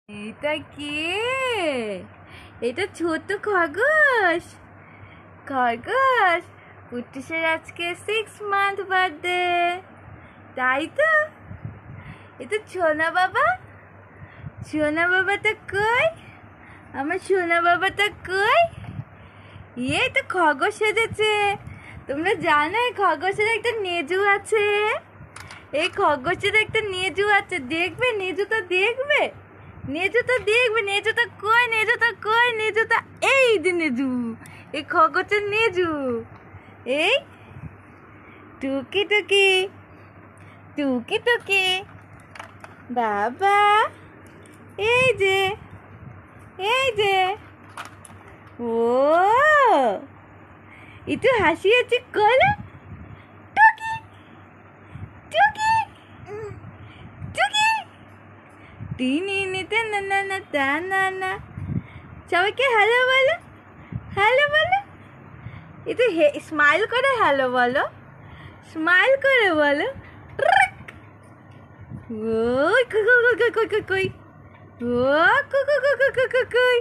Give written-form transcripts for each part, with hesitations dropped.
এটা কে? এটা ছোট খরগোশ। খরগোশ, কুট্টুসের আজকে 6 মান্থ বার্থডে, তাই তো? এটা সোনা বাবা। সোনা বাবাটা কই? আমার সোনা বাবাটা কই? এই তো খরগোশ সেজেছে। তোমরা জানো এই খরগোশের একটা নেজু আছে? এই খরগোশের একটা নেজু আছে, দেখবে নেজুটা? দেখবে নেজুটা? দেখবে নেজুটা কই? নেজুটা কই? নেজুটা এই যে নেজু, এই খরগোশের নেজু। এই টুকি টুকি টুকি টুকি বাবা, এই যে, এই যে। ও একটু হাসি আছে কলা। টুকি টুকি টুকি টিনি নিতে না না না তা না না। সবাইকে হ্যালো বলো, হ্যালো বলো। একটু স্মাইল করে হ্যালো বলো, স্মাইল করে বলো। ওই কই কই কই কই, ও কই কই কই কই কই কই,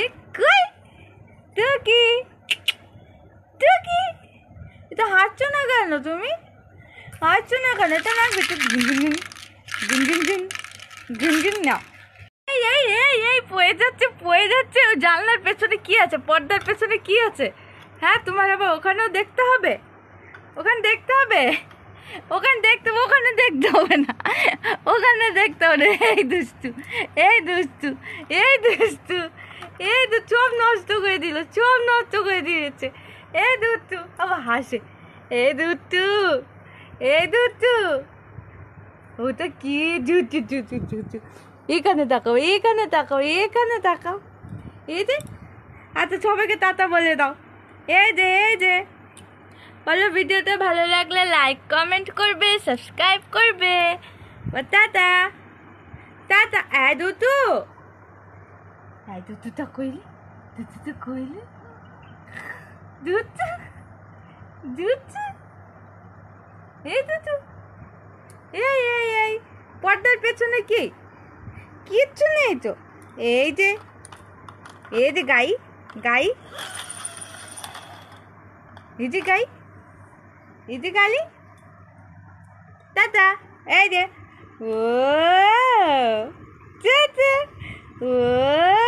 এ কই? টুকি টুকি, এটা হাসছো না কেন তুমি? হাসছো না কেন? এটা লাগবে তো গুনগুন গুনগুন গুন গুনগুন না। এই এই এই এই পড়ে যাচ্ছে, পড়ে যাচ্ছে। ও জানলার পেছনে কি আছে? পর্দার পেছনে কি আছে? হ্যাঁ, তোমার আবার ওখানেও দেখতে হবে? ওখানে দেখতে হবে? ওখানে দেখতে হবে না, ওখানে দেখতে হবে। এই দুষ্টু, এই দুষ্টু, এই দুষ্টু, এই তো চোখ নষ্ট করে দিল, চোখ নষ্ট করে দিয়েছে। এই দুষ্টু আবার হাসে। এই দুষ্টু, এই দুষ্টু, ওটা কি? জুচু চুচু চুচু। এখানে তাকাও, এখানে তাকাও, এখানে তাকাও। এই যে, আচ্ছা সবাইকে টাটা বলে দাও। এই যে, এই যে বলো, ভিডিওটা ভালো লাগলে লাইক কমেন্ট করবে, সাবস্ক্রাইব করবে। Tata tata. আয় দুটু, আয় দুটুটা কইলে, দুটুটা কইলে, দুটু দুটু, এই দুটু, এই এই এই পর্দার পেছনে কি? কিচ্ছু নেই তো। এই যে, এই যে গাই, গাই, এই যে গাই, এই যে গালি। টাটা। এই যে, ও ও